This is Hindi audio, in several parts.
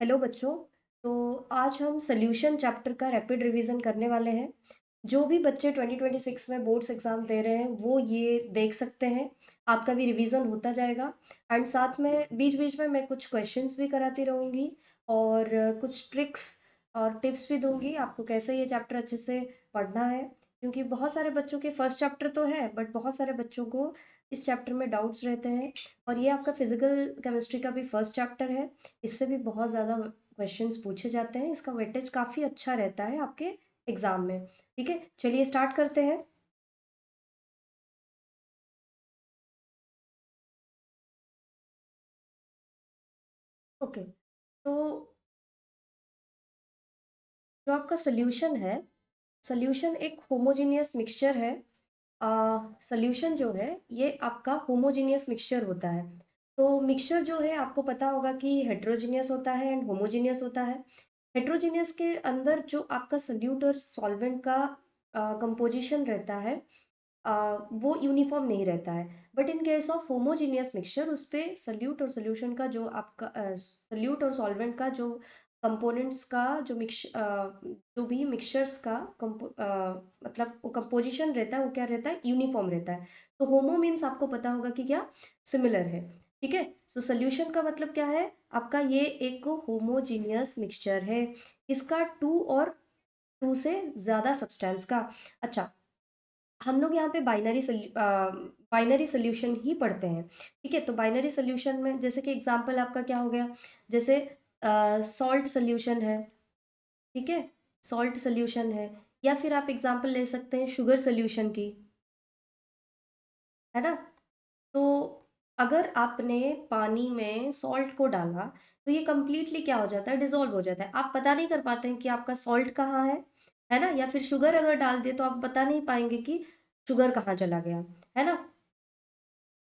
हेलो बच्चों। तो आज हम सॉल्यूशन चैप्टर का रैपिड रिवीजन करने वाले हैं। जो भी बच्चे 2026 में बोर्ड्स एग्जाम दे रहे हैं वो ये देख सकते हैं। आपका भी रिवीजन होता जाएगा एंड साथ में बीच बीच में मैं कुछ क्वेश्चंस भी कराती रहूँगी और कुछ ट्रिक्स और टिप्स भी दूंगी आपको कैसे ये चैप्टर अच्छे से पढ़ना है, क्योंकि बहुत सारे बच्चों के फर्स्ट चैप्टर तो है बट बहुत सारे बच्चों को इस चैप्टर में डाउट्स रहते हैं। और ये आपका फिजिकल केमिस्ट्री का भी फर्स्ट चैप्टर है। इससे भी बहुत ज़्यादा क्वेश्चंस पूछे जाते हैं। इसका वेटेज काफ़ी अच्छा रहता है आपके एग्जाम में। ठीक है, चलिए स्टार्ट करते हैं। ओके, तो जो आपका सोल्यूशन है, सोल्यूशन एक होमोजीनियस मिक्सचर है। सोल्यूशन जो है ये आपका होमोजीनियस मिक्सचर होता है। तो मिक्सचर जो है आपको पता होगा कि हेट्रोजीनियस होता है एंड होमोजीनियस होता है। हेट्रोजीनियस के अंदर जो आपका सोल्यूट और सॉल्वेंट का कंपोजिशन रहता है वो यूनिफॉर्म नहीं रहता है। But in case of homogeneous mixture उस पे सल्यूट और सोल्यूशन का जो आपका सल्यूट और सॉल्वेंट का जो कंपोनेंट्स का जो भी मिक्सचर्स का मतलब वो कंपोजिशन रहता है वो क्या रहता है, यूनिफॉर्म रहता है। तो होमो मीन्स आपको पता होगा कि क्या, सिमिलर है। ठीक है, सो सोल्यूशन का मतलब क्या है, आपका ये एक होमोजीनियस मिक्सचर है। इसका टू और टू से ज़्यादा सब्सटेंस का। अच्छा, हम लोग यहाँ पे बाइनरी सोल्यूशन ही पढ़ते हैं। ठीक है, तो बाइनरी सोल्यूशन में जैसे कि एग्जांपल आपका क्या हो गया, जैसे सॉल्ट सोल्यूशन है। ठीक है, सॉल्ट सोल्यूशन है। या फिर आप एग्जांपल ले सकते हैं शुगर सोल्यूशन की, है ना। तो अगर आपने पानी में सॉल्ट को डाला तो ये कंप्लीटली क्या हो जाता है, डिसॉल्व हो जाता है। आप पता नहीं कर पाते हैं कि आपका सॉल्ट कहाँ है ना। या फिर शुगर अगर डाल दिए तो आप बता नहीं पाएंगे कि शुगर कहाँ चला गया, है ना।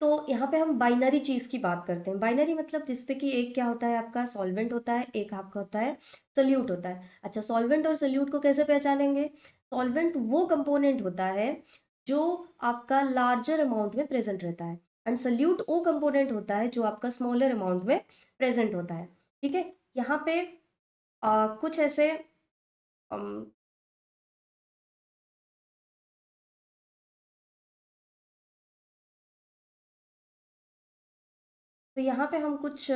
तो यहाँ पे हम बाइनरी चीज की बात करते हैं। बाइनरी मतलब जिसपे कि एक क्या होता है, आपका सॉल्वेंट होता है, एक आपका होता है सल्यूट होता है। अच्छा, सॉल्वेंट और सल्यूट को कैसे पहचानेंगे। सॉल्वेंट वो कंपोनेंट होता है जो आपका लार्जर अमाउंट में प्रेजेंट रहता है एंड सल्यूट वो कंपोनेंट होता है जो आपका स्मॉलर अमाउंट में प्रेजेंट होता है। ठीक है, यहाँ पे कुछ ऐसे अम, तो यहाँ पे हम कुछ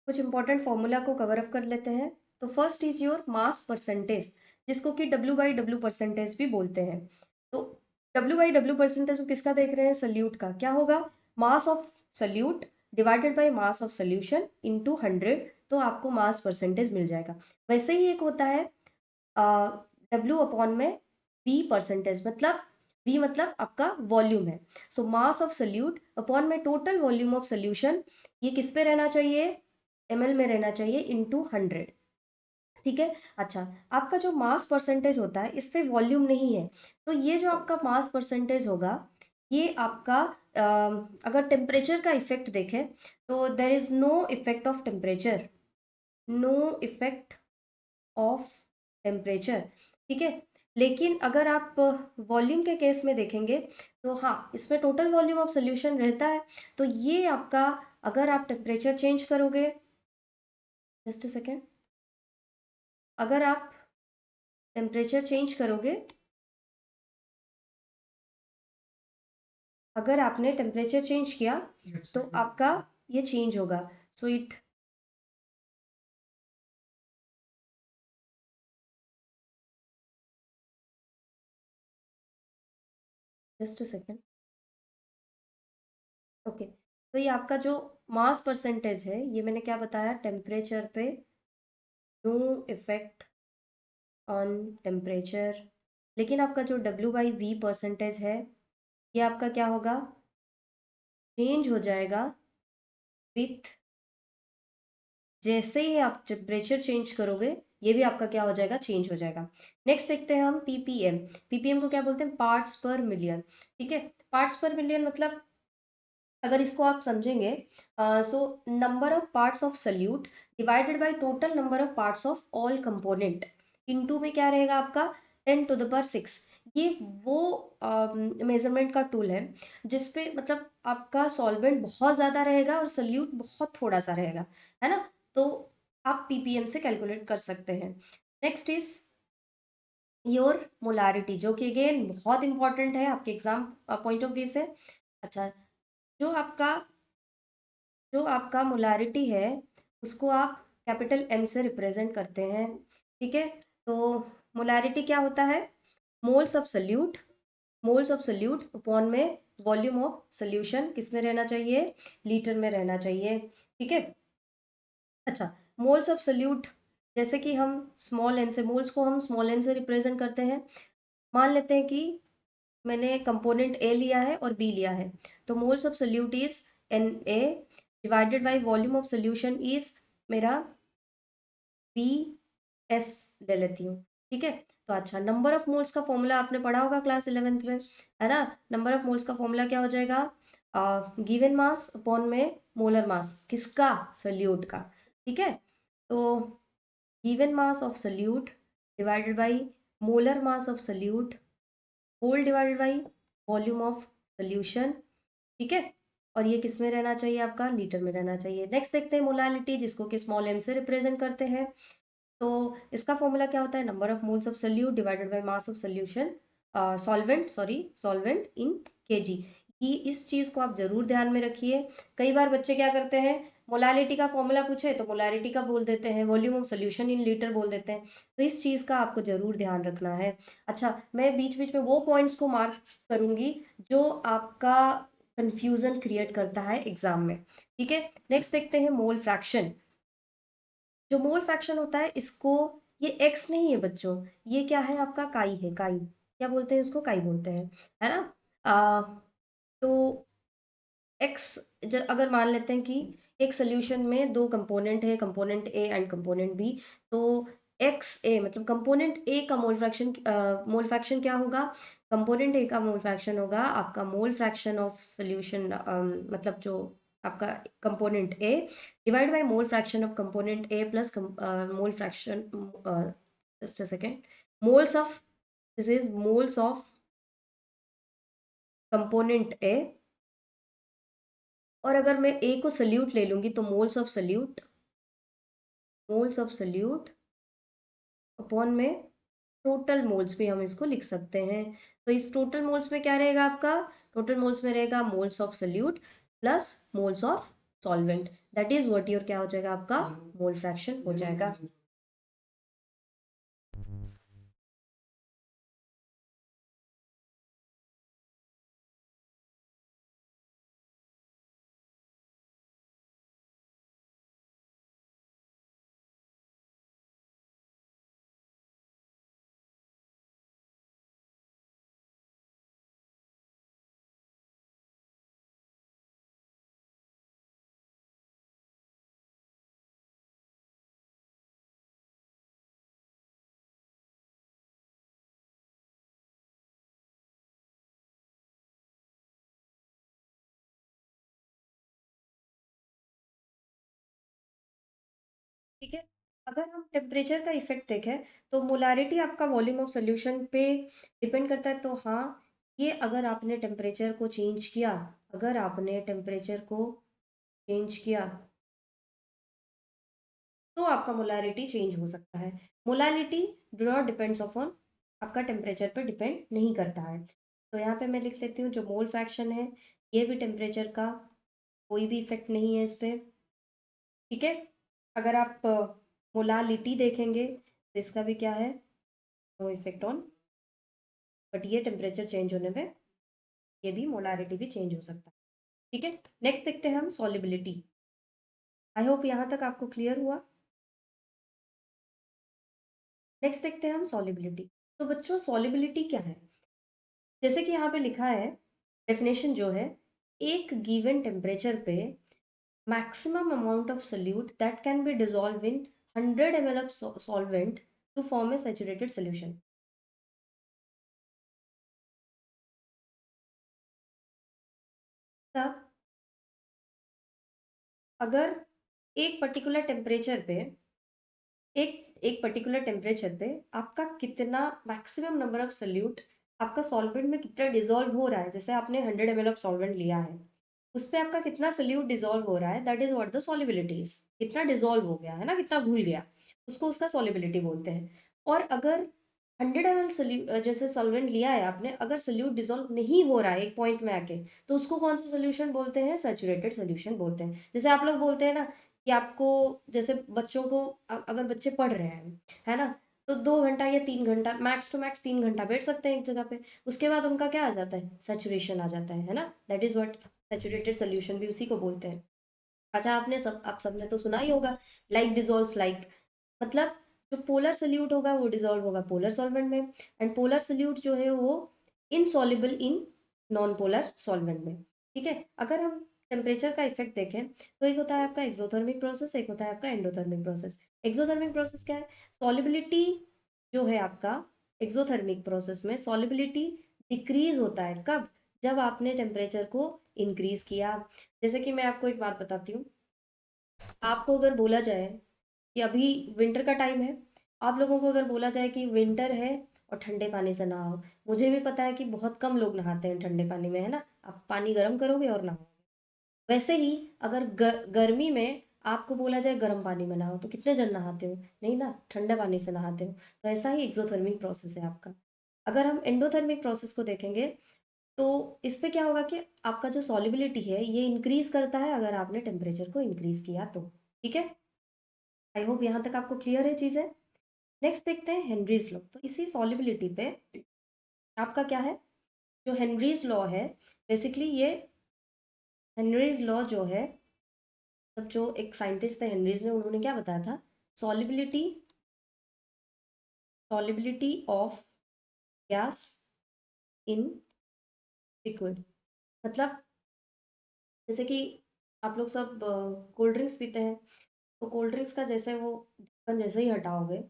इंपॉर्टेंट फॉर्मूला को कवर अप कर लेते हैं। तो first is your mass percentage, जिसको कि W/W परसेंटेज भी बोलते हैं। तो W/W परसेंटेज को किसका देख रहे हैं, सल्यूट का। क्या होगा, मास of solute divided by mass of solution into 100, तो आपको मास परसेंटेज मिल जाएगा। वैसे ही एक होता है W/में V परसेंटेज, मतलब V मतलब आपका वॉल्यूम है। सो मास ऑफ सोल्यूट अपॉन में टोटल वॉल्यूम ऑफ सोल्यूशन, ये किस पे रहना चाहिए, ml में रहना चाहिए इनटू 100। ठीक है, अच्छा, आपका जो मास परसेंटेज होता है इस पे वॉल्यूम नहीं है। तो ये जो आपका मास परसेंटेज होगा ये आपका अगर टेम्परेचर का इफेक्ट देखें तो there is no effect of temperature, no effect of temperature. ठीक है, लेकिन अगर आप वॉल्यूम के केस में देखेंगे तो हाँ, इसमें टोटल वॉल्यूम ऑफ सोल्यूशन रहता है। तो ये आपका, अगर आप टेम्परेचर चेंज करोगे, जस्ट अ सेकेंड, अगर आप टेम्परेचर चेंज करोगे, अगर आपने टेम्परेचर चेंज किया तो आपका ये चेंज होगा। So it, just a second, okay. तो ये आपका जो मास परसेंटेज है, ये मैंने क्या बताया, टेम्परेचर पे नो इफेक्ट ऑन टेम्परेचर। लेकिन आपका जो W/V परसेंटेज है ये आपका क्या होगा, चेंज हो जाएगा विथ, जैसे ही आप टेम्परेचर चेंज करोगे ये भी आपका क्या हो जाएगा, चेंज हो जाएगा। नेक्स्ट देखते हैं हम पीपीएम। पीपीएम को क्या बोलते हैं, पार्ट्स पर मिलियन। ठीक है, पार्ट्स पर मिलियन मतलब अगर इसको आप समझेंगे, so number of parts of solute divided by total number of parts of all component into में क्या रहेगा आपका, 10⁻⁶। ये वो मेजरमेंट का टूल है जिसपे मतलब आपका सॉल्वेंट बहुत ज़्यादा रहेगा और सल्यूट बहुत थोड़ा सा रहेगा, है ना। तो आप ppm से कैलकुलेट कर सकते हैं। नेक्स्ट इज योर मोलारिटी, जो कि अगेन बहुत इंपॉर्टेंट है आपके एग्जाम पॉइंट ऑफ व्यू से। अच्छा, जो आपका जो आपका मोलारिटी है उसको आप कैपिटल M से रिप्रेजेंट करते हैं, ठीक है। तो मोलारिटी क्या होता है, moles of salute, moles of solute upon में वॉल्यूम ऑफ सोल्यूशन, किस में रहना चाहिए, लीटर में रहना चाहिए, ठीक है। अच्छा, मोल्स ऑफ सल्यूट, जैसे कि हम स्मॉल एन से, मोल्स को हम स्मॉल एन से रिप्रेजेंट करते हैं। मान लेते हैं कि मैंने कंपोनेंट ए लिया है और बी लिया है, तो moles of solute is Na divided by volume of solution is मेरा Bs ले लेती हूँ, ठीक है। तो अच्छा, नंबर ऑफ मोल्स का फॉर्मूला आपने पढ़ा होगा क्लास 11th में, है ना। नंबर ऑफ मोल्स का फॉर्मूला क्या हो जाएगा, गिवन मास अपॉन में मोलर मास, किसका, सोल्यूट का, ठीक है। तो given mass of solute divided by molar mass of solute whole divided by volume of solution, ठीक है। और ये किस में रहना चाहिए, आपका लीटर में रहना चाहिए। नेक्स्ट देखते हैं मोलालिटी, जिसको कि स्मॉल m से रिप्रेजेंट करते हैं। तो इसका फॉर्मूला क्या होता है, number of moles of solute divided by mass of solution, solvent in KG. ये इस चीज को आप जरूर ध्यान में रखिए। कई बार बच्चे क्या करते हैं, मोलालिटी का फॉर्मूला पूछे तो मोलारिटी का बोल देते हैं, volume of solution in litre बोल देते हैं, तो इस चीज का आपको जरूर ध्यान रखना है। अच्छा, मैं बीच बीच में वो पॉइंट्स को मार्क करूंगी जो आपका कंफ्यूजन क्रिएट करता है एग्जाम में, ठीक है। नेक्स्ट देखते हैं मोल फ्रैक्शन। जो मोल फ्रैक्शन होता है इसको, ये एक्स नहीं है बच्चों, ये क्या है आपका, काई है, काई, क्या बोलते हैं इसको, काई बोलते हैं, है ना। आ, तो एक्स, अगर मान लेते हैं कि एक सोल्यूशन में दो कंपोनेंट है, component A and component B, तो एक्स ए मतलब कंपोनेंट ए का मोल फ्रैक्शन क्या होगा, कंपोनेंट ए का मोल फ्रैक्शन होगा आपका मोल फ्रैक्शन ऑफ सोल्यूशन, मतलब जो आपका component A divide by mole fraction of component A plus mole fraction, just a second, moles of, this is moles of component ए, और अगर मैं ए को सल्यूट ले लूंगी तो moles of salute, moles of solute upon में टोटल मोल्स भी हम इसको लिख सकते हैं। तो इस टोटल मोल्स में क्या रहेगा आपका, टोटल मोल्स में रहेगा moles of salute plus moles of solvent, that is what your क्या हो जाएगा, आपका मोल फ्रैक्शन हो जाएगा। ठीक है, अगर हम टेम्परेचर का इफेक्ट देखें तो मोलारिटी आपका वॉल्यूम ऑफ सोल्यूशन पे डिपेंड करता है। तो हाँ, ये अगर आपने टेम्परेचर को चेंज किया, अगर आपने टेम्परेचर को चेंज किया तो आपका मोलारिटी चेंज हो सकता है। Molarity do not depends upon, आपका टेम्परेचर पर डिपेंड नहीं करता है। तो यहाँ पे मैं लिख लेती हूँ जो मोल फ्रैक्शन है, ये भी टेम्परेचर का कोई भी इफेक्ट नहीं है इस पे, ठीक है। अगर आप मोलालिटी देखेंगे तो इसका भी क्या है, नो इफेक्ट ऑन, बट ये टेम्परेचर चेंज होने में ये भी मोलारिटी भी चेंज हो सकता है, ठीक है। नेक्स्ट देखते हैं हम सॉलिबिलिटी। आई होप यहाँ तक आपको क्लियर हुआ। नेक्स्ट देखते हैं हम सॉलिबिलिटी। तो बच्चों सॉलिबिलिटी क्या है, जैसे कि यहाँ पे लिखा है, डेफिनेशन जो है, एक गिवन टेम्परेचर पे maximum amount of solute that can be dissolved in 100 ml of solvent to form a saturated solution। तब अगर एक पर्टिकुलर टेम्परेचर पे, एक एक पर्टिकुलर टेम्परेचर पे आपका कितना मैक्सिमम नंबर ऑफ सोल्यूट आपका सॉल्वेंट में कितना डिजोल्व हो रहा है, जैसे आपने 100 ml ऑफ सॉल्वेंट लिया है, उस पे आपका कितना सोल्यूट डिजोल्व हो रहा है, that is what the solubility is. कितना डिजोल्व हो गया है ना, कितना घुल गया, उसको उसका सॉल्युबिलिटी बोलते हैं। और अगर 100 ml जैसे सॉल्वेंट लिया है आपने, अगर सोल्यूट डिजोल्व नहीं हो रहा है एक पॉइंट में आके, तो उसको कौन सा सोल्यूशन बोलते हैं, सैचुरेटेड सोल्यूशन बोलते हैं। जैसे आप लोग बोलते हैं ना कि आपको, जैसे बच्चों को अगर बच्चे पढ़ रहे हैं, है ना, तो 2 घंटा या 3 घंटा, मैक्स टू मैक्स 3 घंटा बैठ सकते हैं एक जगह पे, उसके बाद उनका क्या आ जाता है, सैचुरेशन आ जाता है ना, that is what saturated solution भी उसी को बोलते हैं। अच्छा, आप सबने तो सुना ही होगा, लाइक डिजोल्व्स लाइक, मतलब जो पोलर सोल्यूट होगा वो डिजोल्व होगा पोलर सॉल्वेंट में, एंड पोलर सोल्यूट जो है वो insoluble in non polar solvent में। ठीक है, अगर हम टेम्परेचर का इफेक्ट देखें, तो एक होता है आपका एक्सोथर्मिक प्रोसेस, एक होता है आपका एंडोथर्मिक प्रोसेस। एक्सोथर्मिक प्रोसेस क्या है, सॉल्युबिलिटी जो है आपका एक्सोथर्मिक प्रोसेस में सॉल्युबिलिटी डिक्रीज होता है, कब, जब आपने टेम्परेचर को इंक्रीज किया। जैसे कि मैं आपको एक बात बताती हूँ, आपको अगर बोला जाए कि अभी विंटर का टाइम है, आप लोगों को अगर बोला जाए कि विंटर है और ठंडे पानी से नहाओ, मुझे भी पता है कि बहुत कम लोग नहाते हैं ठंडे पानी में, है ना, आप पानी गर्म करोगे और नहाओगे। वैसे ही अगर गर्मी में आपको बोला जाए गर्म पानी में नहाओ, तो कितने जन नहाते हो, नहीं ना, ठंडे पानी से नहाते हो। तो ऐसा ही एक्सोथर्मिक प्रोसेस है आपका। अगर हम एंडोथर्मिक प्रोसेस को देखेंगे, तो इस पे क्या होगा कि आपका जो सॉल्युबिलिटी है ये इंक्रीज करता है अगर आपने टेम्परेचर को इंक्रीज किया तो। ठीक है, आई होप यहाँ तक आपको क्लियर है चीज़ें। नेक्स्ट देखते हैं हेनरीज लॉ। तो इसी सॉल्युबिलिटी पे आपका क्या है, जो हेनरीज लॉ है, बेसिकली ये हेनरीज लॉ जो है, तब जो एक साइंटिस्ट थे हेनरीज ने, उन्होंने क्या बताया था, solubility solubility of gas in liquid. मतलब जैसे कि आप लोग सब कोल्ड ड्रिंक्स पीते हैं, तो कोल्ड ड्रिंक्स का जैसे वो ढक्कन जैसे ही हटाओगे,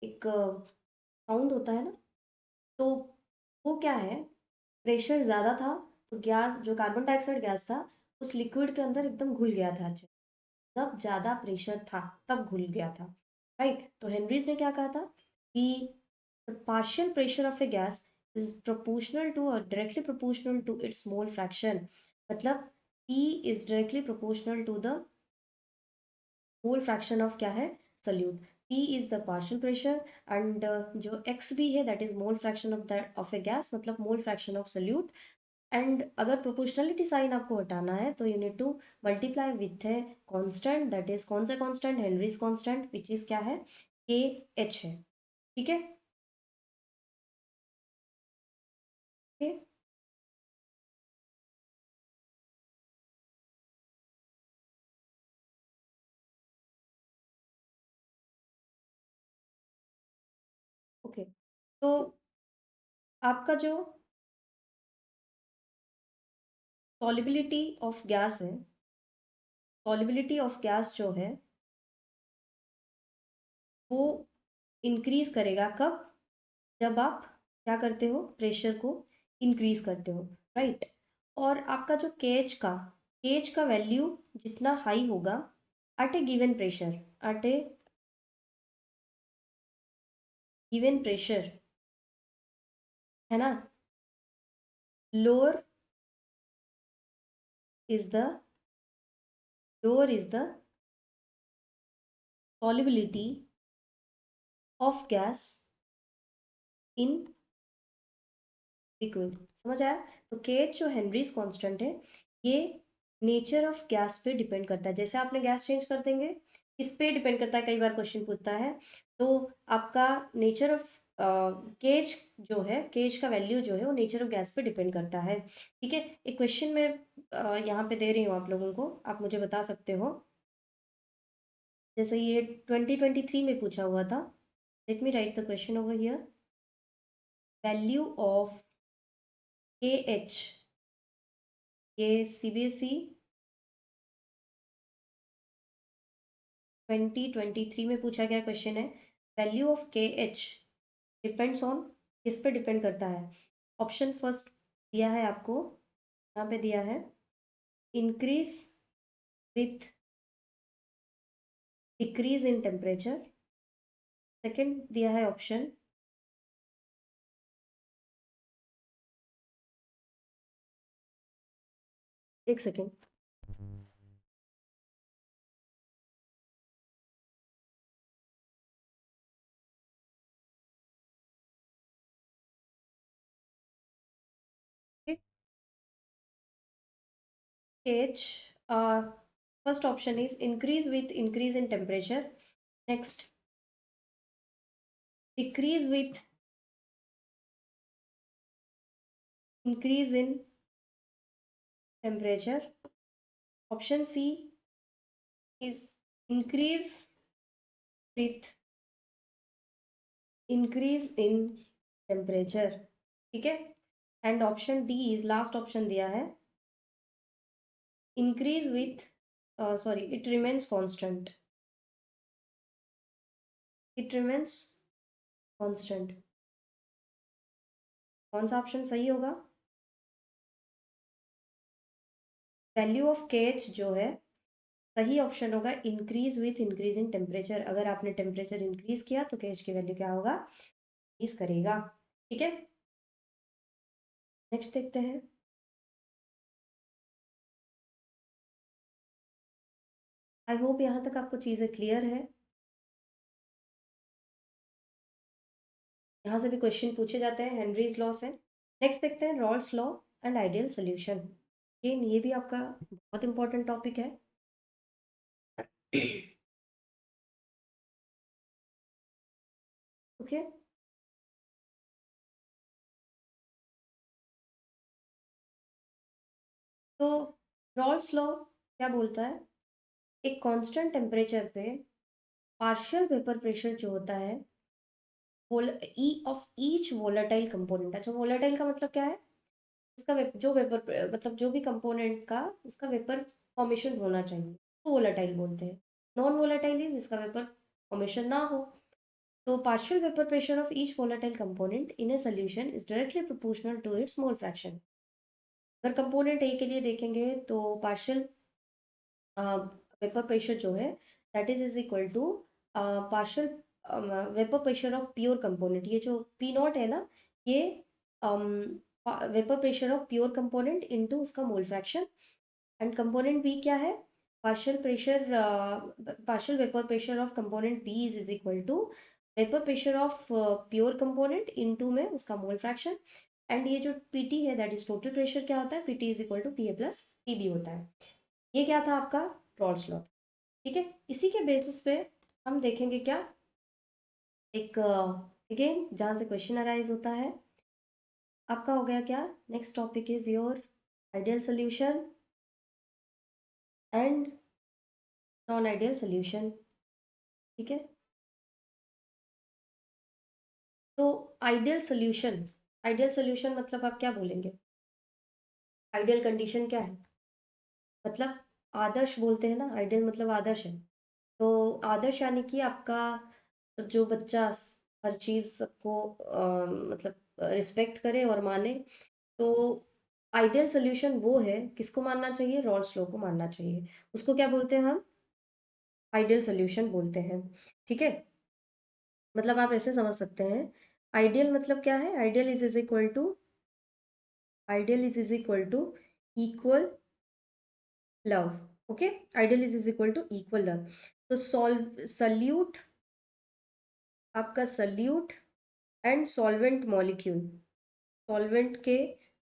एक साउंड होता है ना, तो वो क्या है, प्रेशर ज़्यादा था, तो गैस, जो कार्बन डाइऑक्साइड गैस था, उस लिक्विड के अंदर एकदम घुल गया था अच्छे। जब ज़्यादा प्रेशर था तब घुल गया था, राइट। तो हेनरीज ने क्या कहा था कि the partial pressure of a gas is proportional to और directly proportional to its mole fraction. मतलब P is directly proportional to the mole fraction of क्या है, solute. P is the partial pressure, and जो x भी है that is mole fraction of that of a gas, मतलब mole fraction of solute. And अगर प्रोपोर्शनलिटी साइन आपको हटाना है, तो you need to multiply with है कांस्टेंट, दैट इज कौन सा constant, Henrys constant, which is क्या है, के एच है। ठीक है, ओके, ओके। तो आपका जो सॉलिबिलिटी ऑफ गैस है, सॉलिबिलिटी ऑफ गैस जो है वो इंक्रीज करेगा कब, जब आप क्या करते हो, प्रेशर को इंक्रीज करते हो, राइट। और आपका जो केज का वैल्यू जितना हाई होगा एट ए गिवन प्रेशर, एट ए गिवन प्रेशर, है ना, lower is the lower is the solubility of gas in liquid. समझ आया। तो के एच जो हेनरीज कांस्टेंट है, ये नेचर ऑफ गैस पे डिपेंड करता है। जैसे आपने गैस चेंज कर देंगे, इस पे डिपेंड करता है, कई बार क्वेश्चन पूछता है। तो आपका नेचर ऑफ केज जो है, केज का वैल्यू जो है वो नेचर ऑफ गैस पे डिपेंड करता है। ठीक है, एक क्वेश्चन में यहाँ पे दे रही हूँ आप लोगों को, आप मुझे बता सकते हो। जैसे ये 2023 में पूछा हुआ था, let me right the question over here. Value of के एच, ये सीबीएसई 2023 में पूछा गया क्वेश्चन है। वैल्यू ऑफ के एच डिपेंड्स ऑन, किस पे डिपेंड करता है। ऑप्शन फर्स्ट दिया है आपको, यहाँ पे दिया है, increase with decrease in temperature. Second दिया है ऑप्शन, एक second. H, first option is increase with increase in temperature. Next, decrease with increase in temperature. Option C is increase with increase in temperature. ठीक है। And option D is last option दिया है, increase with sorry, it remains constant. It remains constant. कौन सा ऑप्शन सही होगा? वैल्यू ऑफ के एच जो है सही ऑप्शन होगा increase with increase in temperature. अगर आपने टेम्परेचर इंक्रीज किया तो के एच की वैल्यू क्या होगा? इंक्रीज करेगा। ठीक है, नेक्स्ट देखते हैं। आई होप यहाँ तक आपको चीज़ें क्लियर है। यहाँ से भी क्वेश्चन पूछे जाते हैं हेनरीज लॉ से। नेक्स्ट देखते हैं Rawls law and ideal solution. ये भी आपका बहुत इंपॉर्टेंट टॉपिक है। ओके, तो रॉल्स लॉ क्या बोलता है? एक कांस्टेंट टेम्परेचर पे पार्शियल वेपर प्रेशर जो होता है ई ऑफ ईच वोलेटाइल कंपोनेंट। अच्छा, वोलेटाइल का मतलब क्या है? इसका जो वेपर मतलब जो भी कंपोनेंट का उसका वेपर फॉर्मेशन होना चाहिए तो वोलेटाइल बोलते हैं। नॉन वोलेटाइल इज जिसका वेपर फॉर्मेशन ना हो। तो partial vapor pressure of each volatile component in a solution is directly proportional to its mole fraction. अगर कंपोनेंट ए के लिए देखेंगे तो पार्शियल वेपर प्रेशर जो है that is equal to partial vapour pressure of pure component. ये जो पी नॉट है ना, ये vapour pressure of pure component into उसका mole fraction. And component B क्या है? Partial pressure partial vapour pressure of component B is equal to vapour pressure of pure component into में उसका मोल फ्रैक्शन। एंड ये जो पीटी है दैट इज टोटल प्रेशर क्या होता है? PT is equal to P A plus PB होता है। ये क्या था आपका? Raoult's law. ठीक है, इसी के बेसिस पे हम देखेंगे क्या, एक अगेन जहाँ से क्वेश्चन अराइज होता है। आपका हो गया क्या? Next topic is your ideal solution and non ideal solution. ठीक है, तो आइडियल सोल्यूशन मतलब आप क्या बोलेंगे? आइडियल कंडीशन क्या है? मतलब आदर्श बोलते हैं ना, आइडियल मतलब आदर्श है। तो आदर्श यानी कि आपका जो बच्चा हर चीज़ को मतलब रिस्पेक्ट करे और माने। तो आइडियल सोल्यूशन वो है किसको मानना चाहिए? रॉल्स लॉ को मानना चाहिए। उसको क्या बोलते हैं हम? आइडियल सोल्यूशन बोलते हैं। ठीक है, मतलब आप ऐसे समझ सकते हैं, आइडियल मतलब क्या है? Ideal is equal to equal love. Okay, ideal is equal to equal love. तो सल्यूट, आपका solute and solvent molecule, solvent के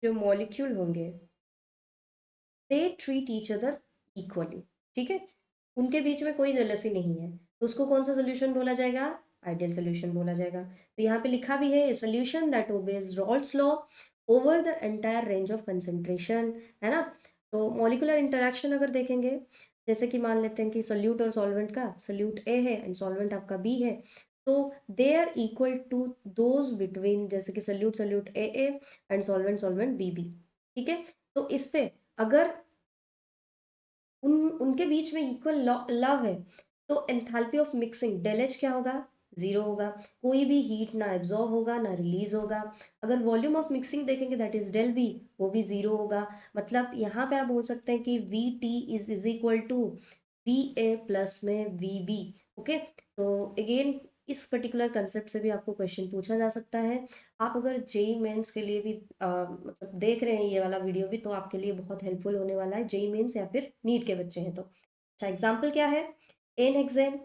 जो मॉलिक्यूल होंगे they treat each other equally. ठीक है, उनके बीच में कोई जेलसी नहीं है, तो उसको कौन सा सोल्यूशन बोला जाएगा? आइडियल सोल्यूशन बोला जाएगा। तो यहाँ पे लिखा भी है solution that obeys Rawls law over the entire range of concentration, है ना। तो मॉलिकुलर इंटरेक्शन अगर देखेंगे, जैसे कि मान लेते हैं कि सोल्यूट और सॉल्वेंट का, सोल्यूट ए है एंड सॉल्वेंट आपका बी है, तो they are equal to those between, जैसे कि solute solute A and solvent solvent B B. ठीक है, तो इस पे अगर उनके बीच में इक्वल लव है तो enthalpy of mixing del H क्या होगा? जीरो होगा। कोई भी हीट ना एब्जॉर्ब होगा ना रिलीज होगा। अगर वॉल्यूम ऑफ मिक्सिंग देखेंगे दैट इज डेल बी, वो भी जीरो होगा। मतलब यहाँ पे आप बोल सकते हैं कि V T is equal to V A plus में वी बी। ओके, तो अगेन इस पर्टिकुलर कंसेप्ट से भी आपको क्वेश्चन पूछा जा सकता है। आप अगर जेई मेंस के लिए भी मतलब देख रहे हैं ये वाला वीडियो भी, तो आपके लिए बहुत हेल्पफुल होने वाला है, जेई मेंस या फिर नीट के बच्चे हैं तो। अच्छा, एग्जाम्पल क्या है, N hexane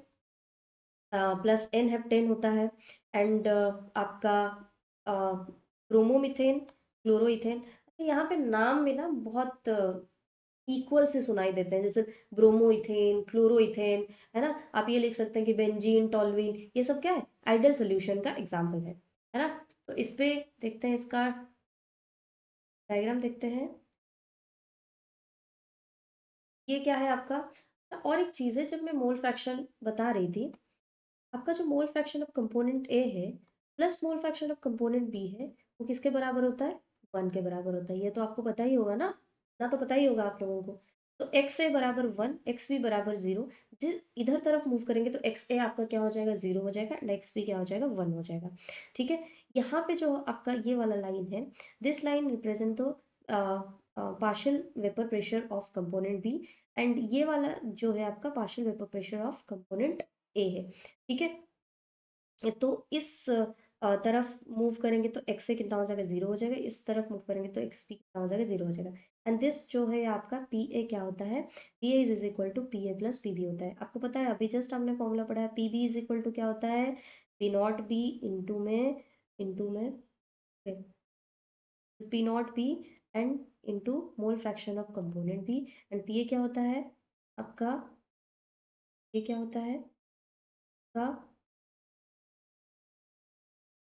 plus N heptane होता है, एंड आपका ब्रोमोमिथेन, क्लोरोइथेन। अच्छा, यहाँ पे नाम में ना बहुत इक्वल से सुनाई देते हैं, जैसे ब्रोमोइथेन, क्लोरोइथेन, है ना। आप ये लिख सकते हैं कि बेंजीन, टॉल्यूइन, ये सब क्या है, आइडियल सोल्यूशन का एग्जाम्पल है ना। तो इस पे देखते हैं, इसका डायग्राम देखते हैं। ये क्या है आपका। और एक चीज़ है, जब मैं मोल फ्रैक्शन बता रही थी, आपका जो mole fraction of component A है plus mole fraction of component B है, वो किसके बराबर होता है, 1 के बराबर होता है। ये तो आपको पता ही होगा ना, ना तो पता ही होगा आप लोगों को। तो एक्स ए बराबर 1, एक्स बी बराबर 0। जिस इधर तरफ मूव करेंगे तो एक्स ए आपका क्या हो जाएगा, 0 हो जाएगा, एंड एक्स बी क्या हो जाएगा, 1 हो जाएगा। ठीक है। यहाँ पे जो आपका ये वाला लाइन है, this line represent the partial vapour pressure of component B, and ये वाला जो है आपका partial vapour pressure of component A है। ठीक है। तो इस तरफ मूव करेंगे तो एक्स से कितना हो जाएगा, 0 हो जाएगा। इस तरफ मूव करेंगे तो एक्स पी कितना हो जाएगा, 0 हो जाएगा। एंड दिस जो है आपका पी ए क्या होता है, P A is equal to P A plus P B होता है। आपको पता है, अभी जस्ट हमने फॉर्मूला पढ़ा है, P B is equal to क्या होता है, पी नॉट बी इंटू में P not B and into mole fraction of component B. And P A क्या होता है आपका, ये क्या होता है का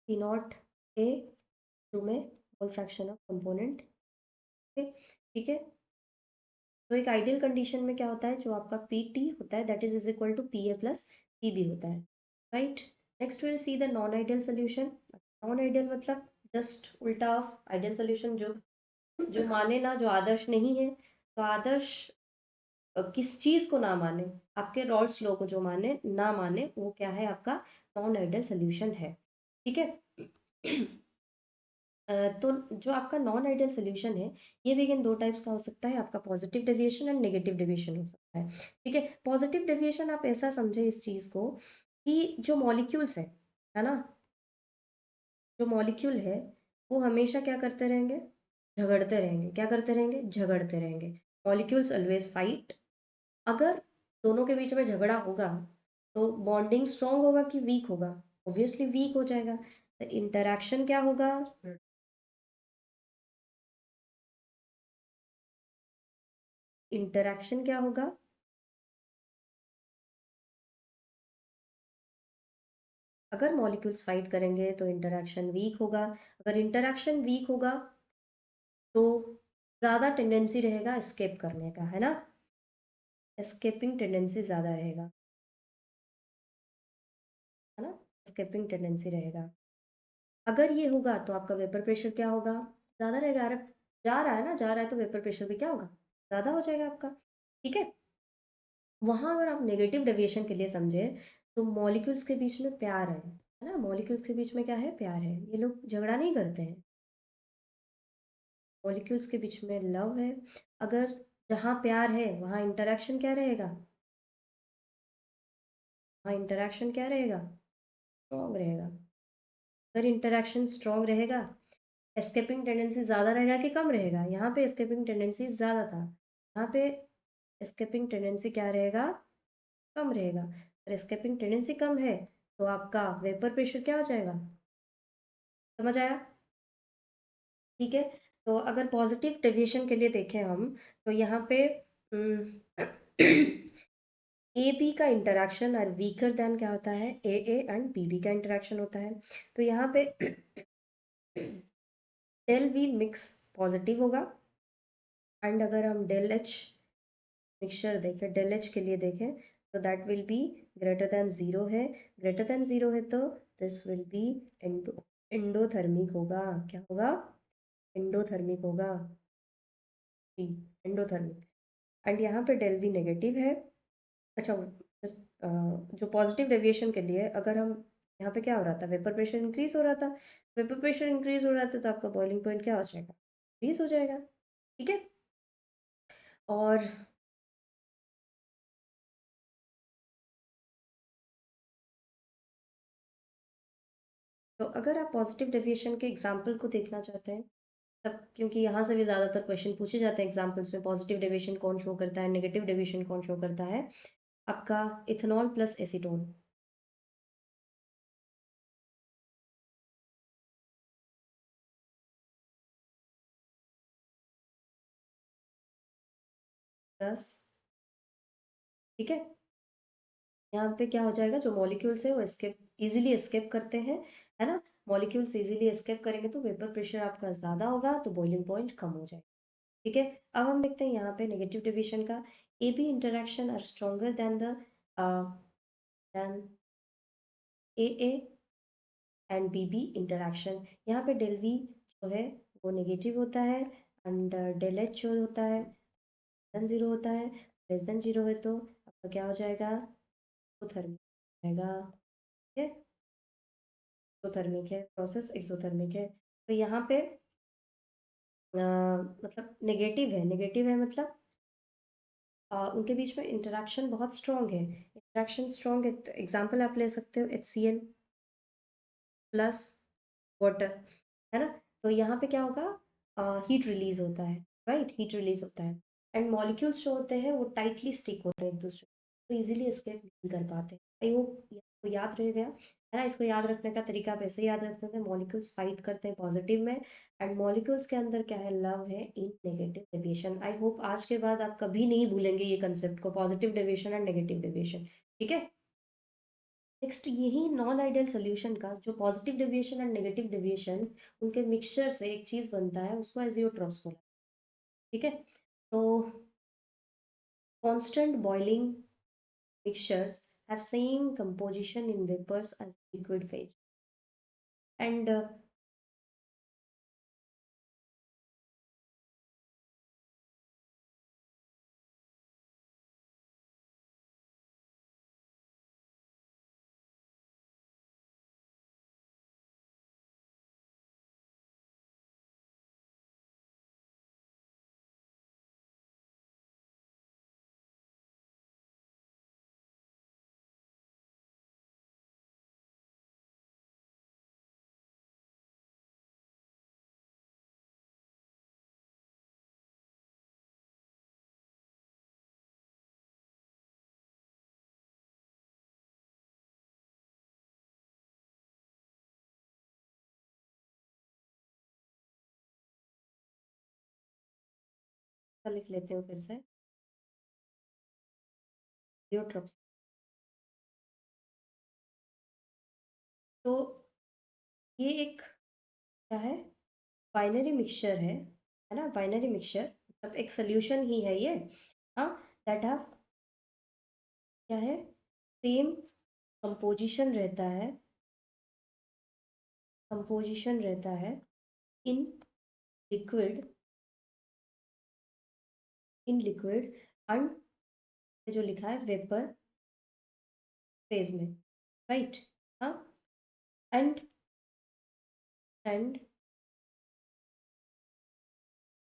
पी नॉट ए टू में मोल फ्रैक्शन ऑफ कंपोनेंट। ठीक है। तो एक आइडियल कंडीशन में क्या होता है, जो आपका पी टी होता है that is equal to P A plus P B होता है, right. Next will see the non ideal solution. Non ideal मतलब जस्ट उल्टा ऑफ आइडियल सोल्यूशन, जो जो माने ना, जो आदर्श नहीं है। तो आदर्श किस चीज को ना माने, आपके रॉल्स लॉ को जो माने ना माने, वो क्या है आपका नॉन आइडियल सोल्यूशन है। ठीक है। तो जो आपका नॉन आइडियल सोल्यूशन है, ये भी अगेन दो टाइप्स का हो सकता है, आपका positive deviation and negative deviation हो सकता है। ठीक है। पॉजिटिव डेविएशन आप ऐसा समझे इस चीज को, कि जो मॉलिक्यूल्स है ना, जो मॉलिक्यूल है वो हमेशा क्या करते रहेंगे, झगड़ते रहेंगे। क्या करते रहेंगे, झगड़ते रहेंगे। Molecules always fight. अगर दोनों के बीच में झगड़ा होगा तो बॉन्डिंग स्ट्रांग होगा कि वीक होगा, ऑब्वियसली वीक हो जाएगा। तो इंटरैक्शन क्या होगा, इंटरैक्शन क्या होगा, अगर मॉलिक्यूल्स फाइट करेंगे तो इंटरैक्शन वीक होगा। अगर इंटरैक्शन वीक होगा तो ज़्यादा टेंडेंसी रहेगा एस्केप करने का, है ना, एस्केपिंग टेंडेंसी ज़्यादा रहेगा, है ना, एस्केपिंग टेंडेंसी रहेगा। अगर ये होगा तो आपका वेपर प्रेशर क्या होगा, ज़्यादा रहेगा। अरे जा रहा है ना, जा रहा है तो वेपर प्रेशर भी क्या होगा, ज़्यादा हो जाएगा आपका। ठीक है। वहाँ अगर आप नेगेटिव डेविएशन के लिए समझे, तो मॉलिक्यूल्स के बीच में प्यार है ना, मॉलिक्यूल्स के बीच में क्या है, प्यार है। ये लोग झगड़ा नहीं करते हैं, मॉलिक्यूल्स के बीच में लव है। अगर जहाँ प्यार है वहाँ इंटरेक्शन क्या रहेगा, वहाँ इंटरेक्शन क्या रहेगा, स्ट्रॉन्ग रहेगा। अगर इंटरेक्शन स्ट्रॉन्ग रहेगा, एस्केपिंग टेंडेंसी ज़्यादा रहेगा कि कम रहेगा, यहाँ पे एस्केपिंग टेंडेंसी ज़्यादा था, यहाँ पे एस्केपिंग टेंडेंसी क्या रहेगा, कम रहेगा। अगर एस्केपिंग टेंडेंसी कम है तो आपका वेपर प्रेशर क्या हो जाएगा, समझ आया। ठीक है। तो अगर पॉजिटिव डेविएशन के लिए देखें हम, तो यहाँ पे ए बी का इंटरेक्शन और वीकर देन क्या होता है, ए एंड बी बी का इंटरेक्शन होता है। तो यहाँ पे डेल वी मिक्स पॉजिटिव होगा, एंड अगर हम डेल एच मिक्सचर देखें, डेल एच के लिए देखें, तो that will be greater than zero है। ग्रेटर देन ज़ीरो है तो दिस विल बी एंडोथर्मिक होगा। क्या होगा, एंडोथर्मिक होगा जी, एंडोथर्मिक। एंड यहाँ पे डेल वी नेगेटिव है। अच्छा, जो पॉजिटिव डेविएशन के लिए अगर हम, यहाँ पे क्या हो रहा था, वेपर प्रेशर इंक्रीज हो रहा था, वेपर प्रेशर इंक्रीज हो रहा था तो आपका बॉइलिंग पॉइंट क्या हो जाएगा, इंक्रीज हो जाएगा। ठीक है। और तो अगर आप पॉजिटिव डेविएशन के एग्जाम्पल को देखना चाहते हैं, तब क्योंकि यहाँ से भी ज़्यादातर क्वेश्चन पूछे जाते हैं एग्जाम्पल्स में, पॉजिटिव डेविएशन कौन शो करता है, नेगेटिव डेविएशन कौन शो करता है, आपका इथेनॉल प्लस एसीटोन। प्लस, ठीक है, यहाँ पे क्या हो जाएगा, जो मॉलिक्यूल्स है वो एस्केप, इजीली एस्केप करते हैं, है ना। मॉलिक्यूल्स इजीली एस्केप करेंगे तो वेपर प्रेशर आपका ज़्यादा होगा, तो बॉइलिंग पॉइंट कम हो जाएगा। ठीक है, अब हम देखते हैं यहाँ पे नेगेटिव डिविजन का। A B interaction are stronger than A and B B interaction. यहाँ पे डेल वी जो है वो नेगेटिव होता है, एंड डेल एच जो होता है देन जीरो होता है। लेस देन जीरो है तो आपका क्या हो जाएगा, एक्सोथर्मिक रहेगा। ठीक है, एक्सोथर्मिक है, प्रोसेस एक्सोथर्मिक है। तो यहाँ पे मतलब नेगेटिव है मतलब उनके बीच में इंटरेक्शन बहुत स्ट्रॉन्ग है। इंटरेक्शन स्ट्रॉन्ग है तो एग्जांपल आप ले सकते हो HCl प्लस वाटर, है ना। तो यहाँ पे क्या होगा, हीट रिलीज होता है, राइट, हीट रिलीज होता है, एंड मॉलिक्यूल्स जो होते हैं वो टाइटली स्टिक होते हैं एक दूसरे को, तो इजीली एस्केप नहीं कर पाते। आई होप आपको याद रह गया, है ना। इसको याद रखने का तरीका आप ऐसे याद रखते हैं, मॉलिक्यूल्स फाइट करते हैं पॉजिटिव में, एंड मॉलिक्यूल्स के अंदर क्या है, लव है इन नेगेटिव डेविएशन। आई होप आज के बाद आप कभी नहीं भूलेंगे ये कंसेप्ट को, positive deviation and negative deviation. ठीक है, नेक्स्ट यही नॉन आइडियल सोल्यूशन का जो positive deviation and negative deviation उनके मिक्सचर से एक चीज बनता है, उसको एजियोट्रॉप्स बोला। ठीक है, तो constant boiling mixtures have same composition in vapors as liquid phase, and लिख लेते हो फिर से एजियोट्रॉप्स। तो ये एक क्या है, बाइनरी मिक्सचर है ना, बाइनरी मिक्सचर मतलब एक सोल्यूशन ही है ये, हाँ, दैट हैव क्या है, सेम कंपोजिशन रहता है इन लिक्विड, एंड जो लिखा है वेपर फेज में, राइट, हाँ, and and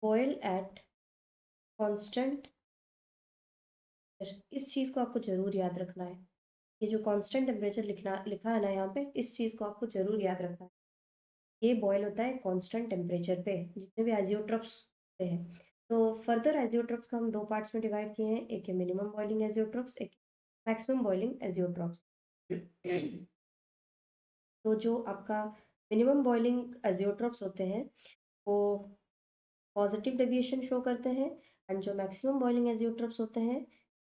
boil at constant. इस चीज़ को आपको जरूर याद रखना है, ये जो कांस्टेंट टेम्परेचर लिखा है ना यहाँ पे, इस चीज़ को आपको जरूर याद रखना है। ये बॉयल होता है कांस्टेंट टेम्परेचर पे, जितने भी एजियोट्रॉप्स होते हैं। तो फर्दर एजियोट्रॉप्स को हम दो पार्ट्स में डिवाइड किए हैं, एक है मिनिमम बॉइलिंग एजियोट्रॉप्स, एक मैक्सिमम बॉइलिंग एजियोट्रॉप्स। तो जो आपका मिनिमम बॉइलिंग एजियोट्रॉप्स होते हैं वो पॉजिटिव डेविएशन शो करते हैं, एंड जो मैक्सिमम बॉइलिंग एजियोट्रॉप्स होते हैं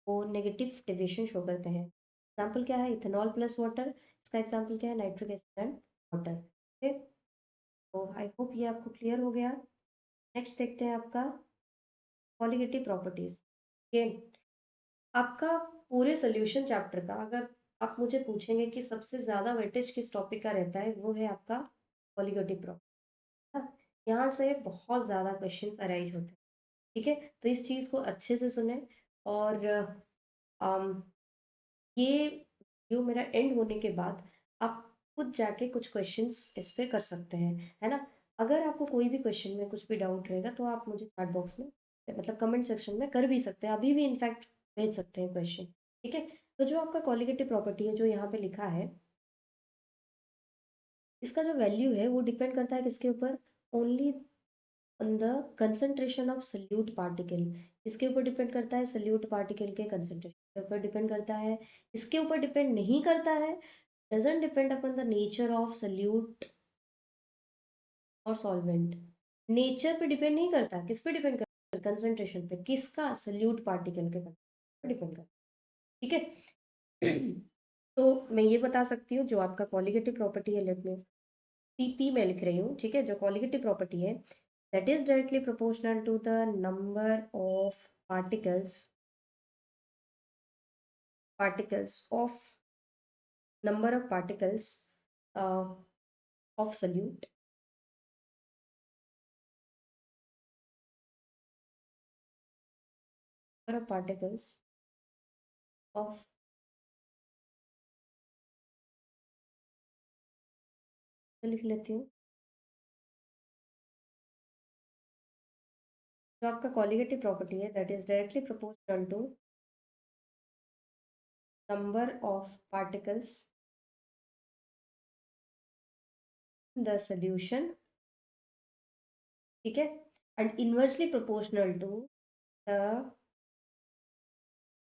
वो नेगेटिव डेविएशन शो करते हैं। एग्जाम्पल क्या है, इथेनॉल प्लस वाटर, इसका एग्जाम्पल क्या है, nitric acid and water. Okay, तो आई होप ये आपको क्लियर हो गया। नेक्स्ट देखते हैं आपका कॉलिगेटिव प्रॉपर्टीज। ये आपका पूरे सोल्यूशन चैप्टर का अगर आप मुझे पूछेंगे कि सबसे ज़्यादा वेटेज किस टॉपिक का रहता है, वो है आपका कॉलिगेटिव प्रॉपर्टी। यहाँ से बहुत ज़्यादा क्वेश्चंस अराइज होते हैं। ठीक है, तो इस चीज़ को अच्छे से सुने, और अम, ये वीडियो मेरा एंड होने के बाद आप खुद जाके कुछ क्वेश्चंस इस पे कर सकते हैं, है ना। अगर आपको कोई भी क्वेश्चन में कुछ भी डाउट रहेगा तो आप मुझे चैट बॉक्स में मतलब कमेंट सेक्शन में कर भी सकते हैं, अभी भी इनफैक्ट भेज सकते हैं क्वेश्चन। ठीक है, तो जो आपका कॉलिगेटिव प्रॉपर्टी है जो यहाँ पे लिखा है, इसका जो वैल्यू है वो डिपेंड करता है किसके ऊपर? Only on the concentration of solute particle. इसके ऊपर डिपेंड करता है सल्यूट पार्टिकल के कंसंट्रेशन के ऊपर डिपेंड करता है। इसके ऊपर डिपेंड नहीं करता है, doesn't depend upon the nature of solute और सॉल्वेंट। नेचर पे डिपेंड नहीं करता, किस पे डिपेंड करता है? कंसंट्रेशन पे। किसका? सल्यूट पार्टिकल के पे डिपेंड करता है। ठीक है। तो मैं ये बता सकती हूँ जो आपका कॉलिगेटिव प्रॉपर्टी है, लेट में सीपी में लिख रही हूँ, ठीक है, जो कॉलिगेटिव प्रॉपर्टी है, that is directly proportional to the number of particles of number of particles of solute, number of particles of, लिख लेती हूँ, जो आपका कॉलिगेटिव प्रॉपर्टी है that is directly proportional to number of particles in the solution, ठीक है, and inversely proportional to the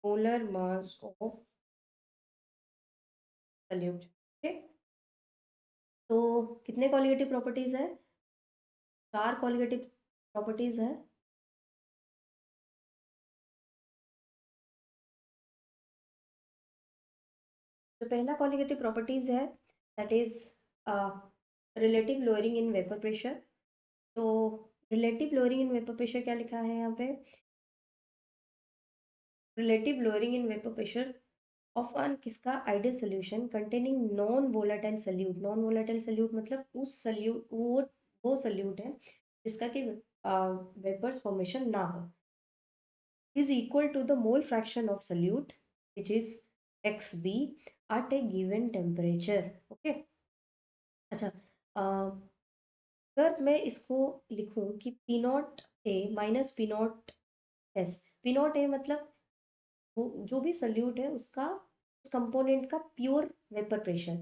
molar mass of solute. ठीक है, तो कितने कॉलिगेटिव प्रॉपर्टीज है? 4 कॉलिगेटिव प्रॉपर्टीज है। जो पहला कॉलिगेटिव प्रॉपर्टीज है that is relative lowering in vapour pressure. तो relative lowering in vapour pressure क्या लिखा है यहाँ पे? Relative lowering in vapour pressure of अन किसका? Ideal solution containing non volatile solute. Non volatile solute मतलब उस सल्यूट, वो सल्यूट है जिसका कि वेपर्स फॉर्मेशन ना हो, is equal to the mole fraction of solute which is xb at a given temperature। okay, अच्छा, अगर मैं इसको लिखूं कि P not a minus P not S. P not a मतलब वो जो भी सल्यूट है उसका, उस कंपोनेंट का प्योर वेपर प्रेशर।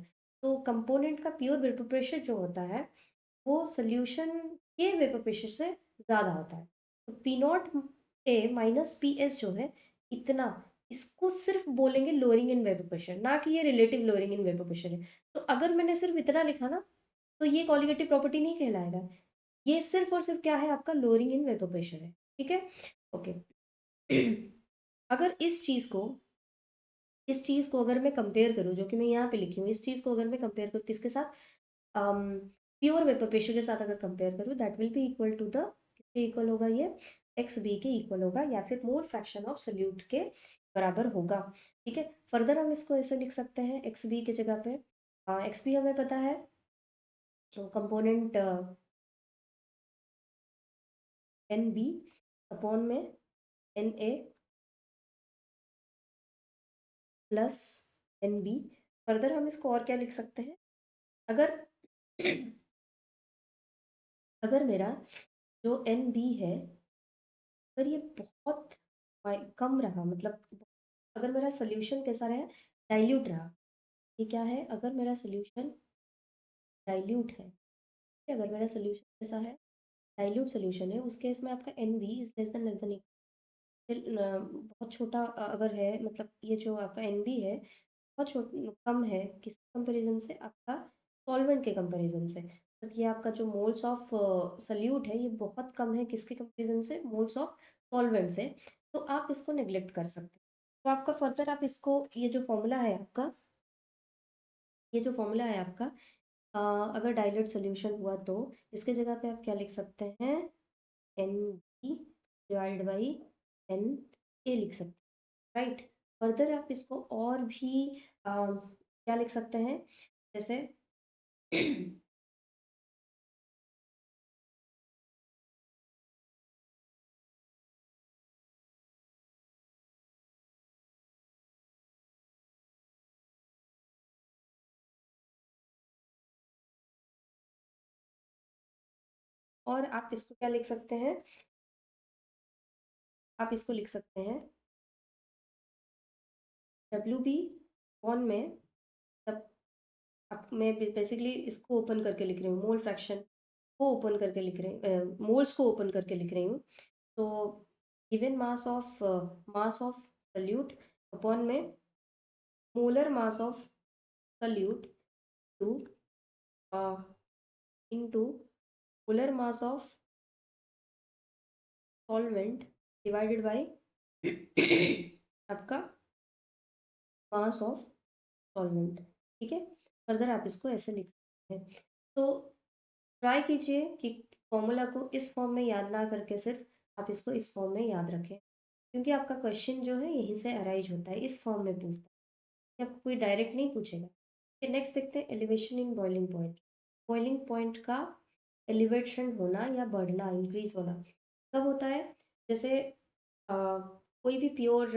तो कंपोनेंट का प्योर वेपर प्रेशर जो होता है वो सॉल्यूशन के वेपर प्रेशर से ज़्यादा होता है। तो P not a minus P S जो है इतना, इसको सिर्फ बोलेंगे लोअरिंग इन वेपर प्रेशर, ना कि ये relative lowering in vapour pressure है। तो अगर मैंने सिर्फ इतना लिखा ना तो ये कॉलिगेटिव प्रॉपर्टी नहीं कहलाएगा। ये सिर्फ और सिर्फ क्या है? आपका लोअरिंग इन वेपर प्रेशर है। ठीक है, ओके। अगर इस चीज़ को अगर मैं कंपेयर करूँ, जो कि मैं यहाँ पे लिखी हूँ, इस चीज़ को अगर मैं कंपेयर करूँ किसके साथ? प्योर वेपर प्रेशर के साथ अगर कंपेयर करूँ, that will be equal to the, किसके इक्वल होगा ये? एक्स बी के इक्वल होगा, या फिर मोल फ्रैक्शन ऑफ सल्यूट के बराबर होगा। ठीक है, फर्दर हम इसको ऐसे लिख सकते हैं एक्स बी की जगह पे, एक्स बी हमें पता है, तो कंपोनेंट एन बी अपॉन में N A plus N B. Further हम इसको और क्या लिख सकते हैं? अगर अगर मेरा जो एन बी है, अगर ये बहुत कम रहा, मतलब अगर मेरा सोल्यूशन कैसा रहा? डाइल्यूट रहा। ये क्या है? अगर मेरा सोल्यूशन डाइल्यूट है, ठीक है, अगर मेरा सोल्यूशन कैसा है? डाइल्यूट सोल्यूशन है, उस केस में आपका N B is less than बहुत छोटा अगर है, मतलब ये जो आपका एन बी है बहुत कम है, किस कंपैरिजन से? आपका सॉल्वेंट के कंपैरिजन से। मतलब ये आपका जो मोल्स ऑफ सल्यूट है ये बहुत कम है, किसके कंपैरिजन से? मोल्स ऑफ सॉल्वेंट से। तो आप इसको नेग्लेक्ट कर सकते हैं। तो आपका फर्दर आप इसको, ये जो फॉर्मूला है आपका, अगर डाइल्यूट सोल्यूशन हुआ तो इसके जगह पे आप क्या लिख सकते हैं? N B divide by N A लिख सकते हैं, राइट। फर्दर आप इसको और भी क्या लिख सकते हैं? जैसे और आप इसको क्या लिख सकते हैं? आप इसको लिख सकते हैं डब्ल्यू बी ऑन में, अब मैं बेसिकली इसको ओपन करके लिख रही हूँ, मोल फ्रैक्शन को ओपन करके लिख रही हूँ, मोल्स को ओपन करके लिख रही हूँ। तो given mass of solute upon में molar mass of solute to into molar mass of solvent divided by आपका मास ऑफ सॉल्वेंट। ठीक है, फर्दर आप इसको ऐसे लिख सकते हैं। तो ट्राई कीजिए कि फॉर्मूला को इस फॉर्म में याद ना करके सिर्फ आप इसको इस फॉर्म में याद रखें, क्योंकि आपका क्वेश्चन जो है यहीं से अराइज होता है, इस फॉर्म में पूछता है, आपको कोई डायरेक्ट नहीं पूछेगा। फिर नेक्स्ट देखते हैं elevation in boiling point. Boiling point का एलिवेशन होना या बढ़ना, इंक्रीज होना कब होता है? जैसे कोई भी प्योर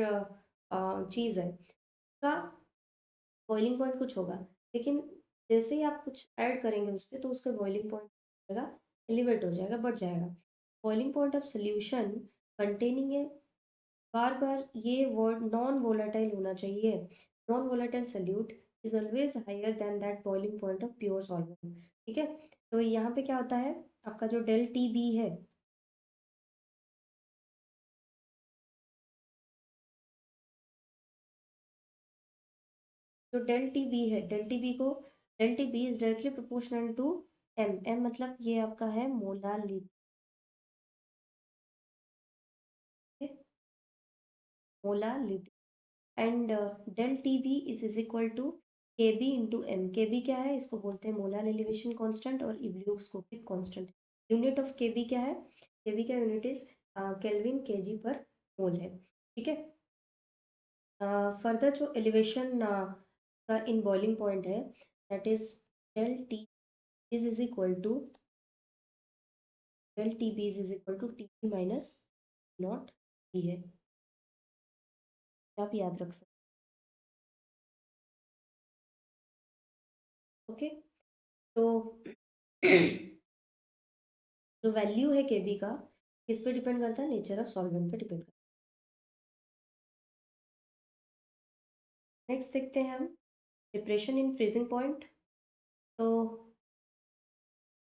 चीज़ है, उसका बॉइलिंग पॉइंट कुछ होगा, लेकिन जैसे ही आप कुछ ऐड करेंगे उस पर तो उसका बॉइलिंग पॉइंट जाएगा, एलिवेट हो जाएगा, बढ़ जाएगा। Boiling point of solution containing a, बार बार ये वर्ड नॉन वोलेटाइल होना चाहिए। Non volatile solute is always higher than that boiling point of pure solvent. ठीक है, तो यहाँ पे क्या होता है, आपका जो डेल टी बी है, जो डेल टी बी है, डेल टी बी को, del T B is directly proportional to M. M मतलब ये आपका है molality, molality. And del T B is equal to K B into M. K B क्या है, इसको बोलते हैं मोलर एलिवेशन कांस्टेंट और ebullioscopic constant. Unit of K B क्या है, के बी का यूनिट इज केल्विन के जी पर मोल है। ठीक है, फर्दर जो एलिवेशन का इन बॉइलिंग पॉइंट है, that is del T is equal to, del T B is equal to T B minus naught B है, आप याद रख सकते हैं। ओके, तो जो वैल्यू है केबी का किस पे डिपेंड करता है, नेचर ऑफ सॉल्वेंट पे डिपेंड करता है। नेक्स्ट देखते हैं हम डिप्रेशन इन फ्रीजिंग पॉइंट। तो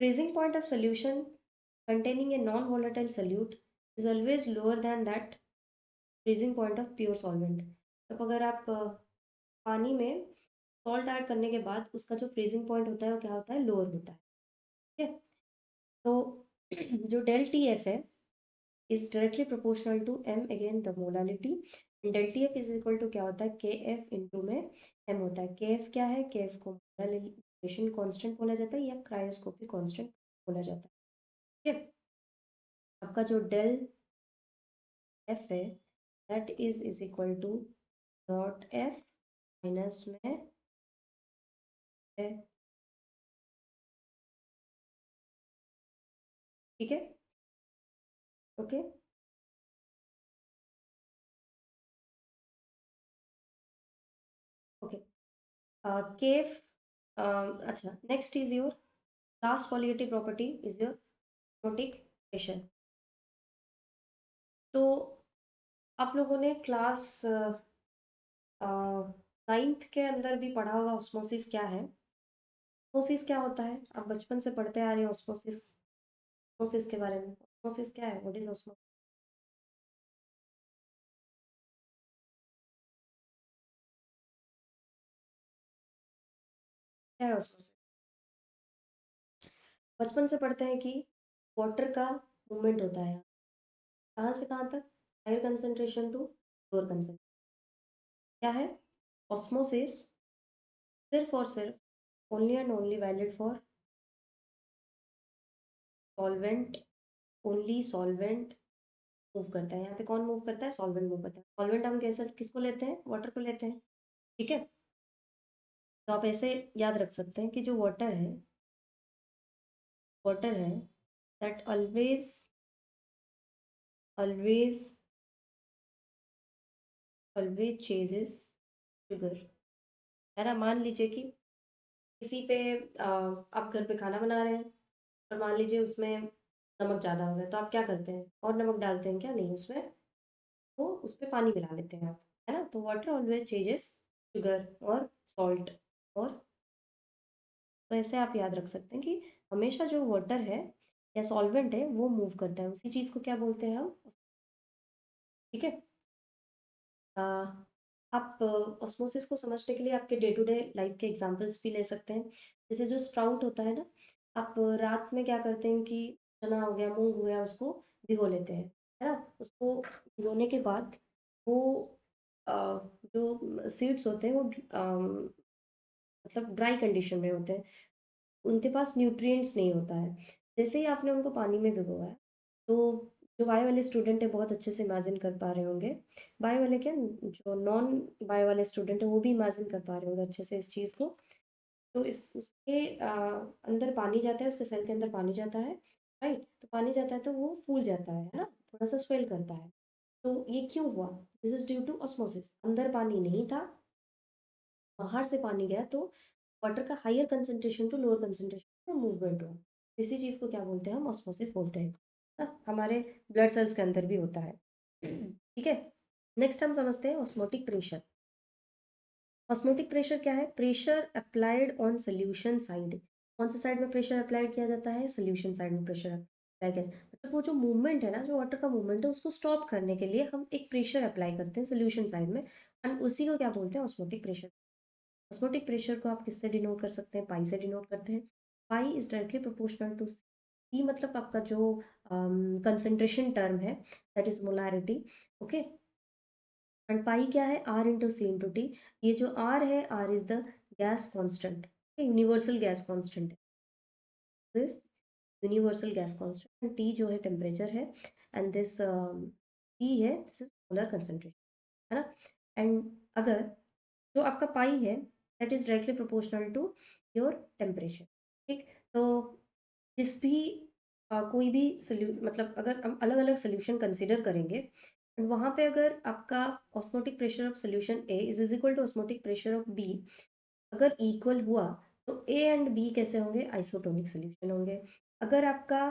freezing point of solution containing a non-volatile solute is always lower than that freezing point of pure solvent। तो अगर आप पानी में सॉल्ट ऐड करने के बाद उसका जो फ्रीजिंग पॉइंट होता है वो क्या होता है, लोअर होता है। ठीक है, तो जो डेल टी एफ है is directly proportional to m, again the molality। del TF is equal to क्या होता है, KF इंटू में m होता है। KF क्या है, KF को मोलराइजेशन कांस्टेंट बोला जाता है या क्रायोस्कोपिक कांस्टेंट बोला जाता है। ठीक है, आपका जो डेल F है that is equal to naught F minus में है। ठीक है, ओके, ओके। KF, अच्छा, next is your last quality property is your osmotic pressure। तो आप लोगों ने क्लास नाइन्थ के अंदर भी पढ़ा होगा ऑस्मोसिस क्या है। ऑस्मोसिस क्या होता है, आप बचपन से पढ़ते आ रहे हैं ऑस्मोसिस, ऑस्मोसिस के बारे में। ऑस्मोसिस क्या है, व्हाट इज ऑस्मोसिस, क्या है ऑस्मोसिस? बचपन से पढ़ते हैं कि वाटर का मूवमेंट होता है, कहाँ से कहाँ तक, higher concentration to lower concentration. क्या है ऑस्मोसिस, सिर्फ और सिर्फ only and only valid for solvent, only solvent move करता है। यहाँ पे कौन मूव करता है, सॉल्वेंट मूव करता है। सॉल्वेंट हम कैसे किसको लेते हैं, वाटर को लेते हैं। ठीक है, तो आप ऐसे याद रख सकते हैं कि जो वाटर है, वाटर है that always always always ceases sugar. है ना, मान लीजिए कि किसी पे आप घर पे खाना बना रहे हैं और मान लीजिए उसमें नमक ज़्यादा हो गया, तो आप क्या करते हैं, और नमक डालते हैं क्या, नहीं, उसमें तो उस पर पानी मिला लेते हैं आप। है ना, तो वाटर ऑलवेज चेंजेस शुगर और सॉल्ट और तो ऐसे आप याद रख सकते हैं कि हमेशा जो वाटर है या सॉल्वेंट है वो मूव करता है, उसी चीज़ को क्या बोलते हैं हम। ठीक है। अ, आप ऑस्मोसिस को समझने के लिए आपके डे टू डे लाइफ के एग्जांपल्स भी ले सकते हैं। जैसे जो स्प्राउट होता है ना, आप रात में क्या करते हैं कि चना हो गया, मूंग हो गया, उसको भिगो लेते हैं, है ना। उसको भिगोने के बाद वो अ, जो सीड्स होते हैं वो मतलब ड्राई कंडीशन में होते हैं, उनके पास न्यूट्रिएंट्स नहीं होता है। जैसे ही आपने उनको पानी में भिगोया है, तो जो बायो वाले स्टूडेंट है बहुत अच्छे से इमेजिन कर पा रहे होंगे। बायो वाले क्या, जो नॉन बायो वाले स्टूडेंट है वो भी इमेजिन कर पा रहे होंगे अच्छे से इस चीज़ को। तो इस उसके अंदर पानी जाता है, उसके सेल के अंदर पानी जाता है, राइट। तो पानी जाता है तो वो फूल जाता है ना, थोड़ा सा स्वेल करता है। तो ये क्यों हुआ? This is due to osmosis. अंदर पानी नहीं था, बाहर से पानी गया, तो वाटर का higher concentration to lower concentration में मूवमेंट हुआ। इसी चीज़ को क्या बोलते हैं हम? ऑस्मोसिस बोलते हैं ना। हमारे ब्लड सेल्स के अंदर भी होता है। ठीक है। नेक्स्ट हम समझते हैं ऑस्मोटिक प्रेशर। ऑस्मोटिक प्रेशर क्या है? Pressure applied on solution side. कौन से साइड में प्रेशर अप्लाइड किया जाता है? सोल्यूशन साइड में प्रेशर अप्लाई किया, मतलब वो जो मूवमेंट है ना, जो वाटर का मूवमेंट है, उसको स्टॉप करने के लिए हम एक प्रेशर अप्लाई करते हैं सोल्यूशन साइड में, एंड उसी को क्या बोलते हैं? Osmotic pressure. ऑस्मोटिक प्रेशर को आप किससे डिनोट कर सकते हैं? पाई से डिनोट करते हैं। Pi is directly proportional to C, मतलब आपका जो कंसंट्रेशन टर्म है, that is molarity. Okay. And pi क्या है? R into C into T. ये जो आर है, R is the gas constant, universal gas constant है, universal gas constant. And T जो है टेम्परेचर है, एंड दिस सी है, दिस इज मोलर कंसंट्रेशन, है ना। एंड अगर जो आपका पाई है, that is directly proportional to your temperature. ठीक। तो जिस भी कोई भी मतलब अगर हम अलग अलग सोल्यूशन कंसिडर करेंगे, एंड वहाँ पे अगर आपका osmotic pressure of solution A is equal to osmotic pressure of B अगर इक्वल हुआ, तो ए एंड बी कैसे होंगे? आइसोटोनिक सोल्यूशन होंगे। अगर आपका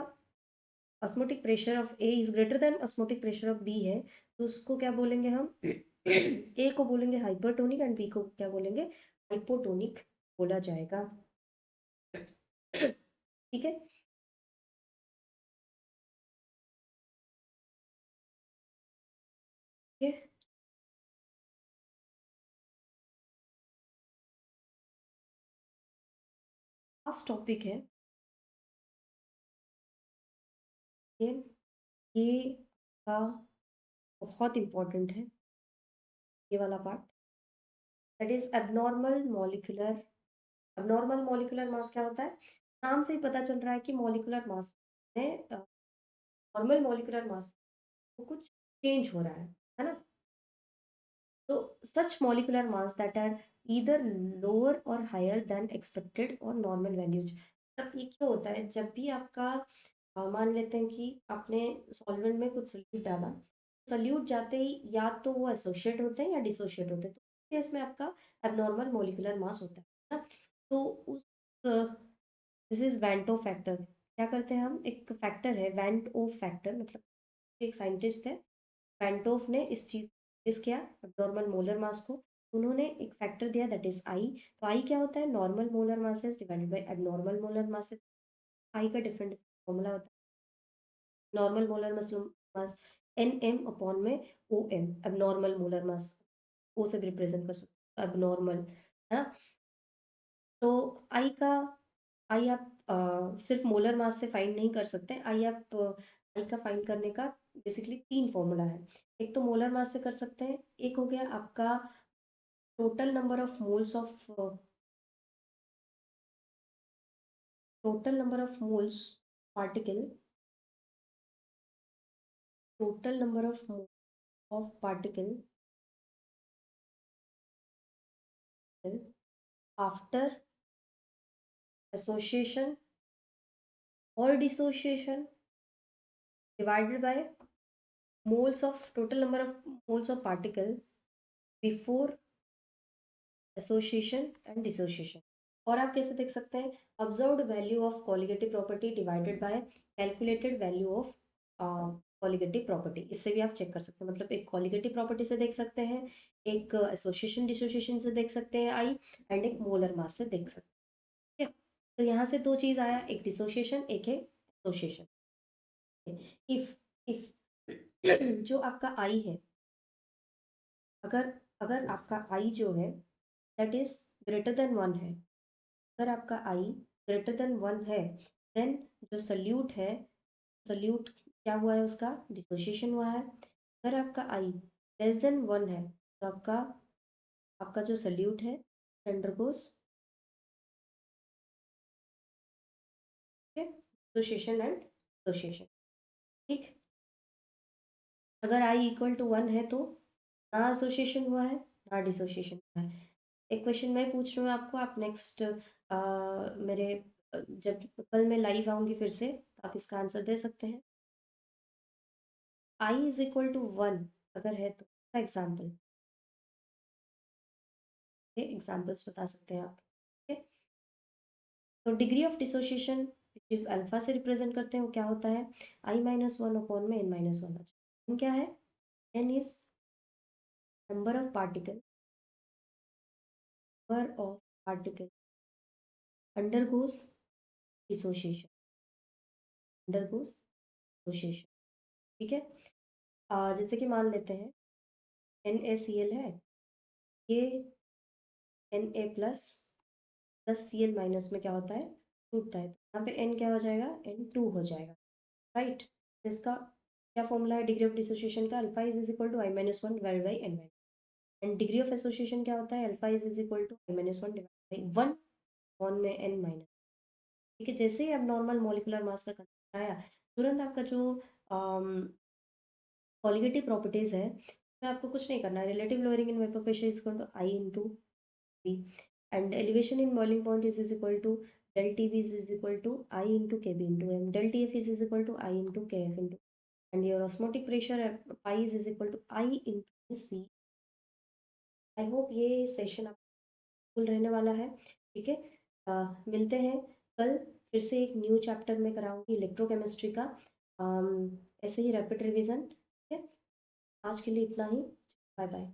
osmotic pressure of A is greater than osmotic pressure of B है, तो उसको क्या बोलेंगे हम? ए को बोलेंगे हाइपरटोनिक, एंड बी को क्या बोलेंगे? हाइपोटोनिक बोला जाएगा। ठीक है। ये लास्ट टॉपिक है। ये ये का बहुत इंपॉर्टेंट है, ये वाला part, that is abnormal molecular. Abnormal molecular mass क्या होता है? नाम से ही पता चल रहा है कि मॉलिक्यूलर मास में नॉर्मल मॉलिक्यूलर मास को कुछ चेंज हो रहा है ना। तो such molecular mass that are either lower और हायर देन एक्सपेक्टेड और नॉर्मल वैल्यूज। तब ये क्या होता है? जब भी आपका मान लेते हैं कि आपने सॉल्वेंट में कुछ सल्यूट डाला, सल्यूट जाते ही या तो वो एसोसिएट होते हैं या डिसोशिएट होते हैं, तो इस केस में आपका एबनॉर्मल मॉलिक्यूलर मास होता है ना। तो उस दिस इज वेंटो फैक्टर। क्या करते हैं हम? एक फैक्टर है वेंटो फैक्टर, मतलब एक साइंटिस्ट है, वेंटोफ ने इस चीज इस किया नॉर्मल मोलर मास को। उन्होंने एक फैक्टर दिया, दैट इज आई। तो आई क्या होता है? Normal molar masses divided by abnormal molar masses. I का डिफरेंट फॉर्मूला होता है। Normal molar mass N M upon में O M, abnormal molar mass O से भी रिप्रेजेंट कर सकते हैं एबनॉर्मल, है ना। तो आई का आई आप सिर्फ मोलर मास से फाइंड नहीं कर सकते। आई आप आई का फाइंड करने का बेसिकली तीन फॉर्मूला है। एक तो मोलर मास से कर सकते हैं, एक हो गया आपका total number of moles of total number of moles particle, total number of particle after association और dissociation divided by moles of total number of moles of particle before association and dissociation. और आप कैसे देख सकते हैं? Observed value of colligative property divided by calculated value of colligative property. इससे भी आप चेक कर सकते हैं, मतलब एक कॉलिगेटिव प्रॉपर्टी से देख सकते हैं, एक एसोसिएशन डिसोसिएशन से देख सकते हैं आई, एंड एक मोलर मास से देख सकते हैं। ठीक है। तो यहाँ से दो चीज़ आया, एक डिसोसिएशन, एक है एसोसिएशन। इफ इफ जो आपका आई है, अगर अगर आपका आई जो है that is greater then one है, अगर आपका आई ग्रेटर देन वन है, देन जो सल्यूट है, सल्यूट क्या हुआ है, उसका डिसोसिएशन हुआ है। अगर आपका आई लेस देन वन है तो आपका आपका जो सल्यूट है अंडरगोस डिसोसिएशन एंड एसोसिएशन। ठीक, अगर आई इक्वल टू वन है तो ना एसोसिएशन हुआ है ना डिसोसिएशन हुआ है। एक क्वेश्चन मैं पूछ रही हूँ आपको, आप नेक्स्ट मेरे जब कल मैं लाइव आऊँगी फिर से, तो आप इसका आंसर दे सकते हैं। I is equal to one अगर है तो एग्जाम्पल, एग्जाम्पल्स बता सकते हैं आप। ठीक है, तो डिग्री ऑफ डिसोसिएशन इस अल्फा से रिप्रेजेंट करते हैं, वो क्या होता है, आई माइनस वन अपॉन में एन माइनस वन। एन क्या है, N is number of particle, undergoes dissociation, undergoes dissociation. ठीक है, जैसे कि मान लेते हैं NaCl है, ये Na plus plus Cl minus में क्या होता है, टूटता है, तो यहाँ पे N क्या हो जाएगा, N2 हो जाएगा। राइट, इसका क्या फॉर्मूला है डिग्री ऑफ डिसोसिएशन का, alpha is equal to I minus one divide by N minus, and degree of association क्या होता है, alpha is equal to I minus one divide by one one में एन माइनस। ठीक है, जैसे ही अब नॉर्मल मॉलिकुलर मास का कंसेप्ट आया, तुरंत आपका जो कॉलिगेटिव प्रॉपर्टीज है उसमें आपको कुछ नहीं करना है, relative lowering in vapour pressure is equal to I into C, and elevation in boiling point is equal to del TB is equal to I into KB into M, del TF is equal to I into KF into, and your osmotic pressure at pi is equal to I into C। I hope ये सेशन आपको रहने वाला है। ठीक है, मिलते हैं कल, फिर से एक न्यू चैप्टर में कराऊंगी इलेक्ट्रोकेमिस्ट्री का, ऐसे ही रैपिड रिवीजन। ठीक है, आज के लिए इतना ही, बाय बाय।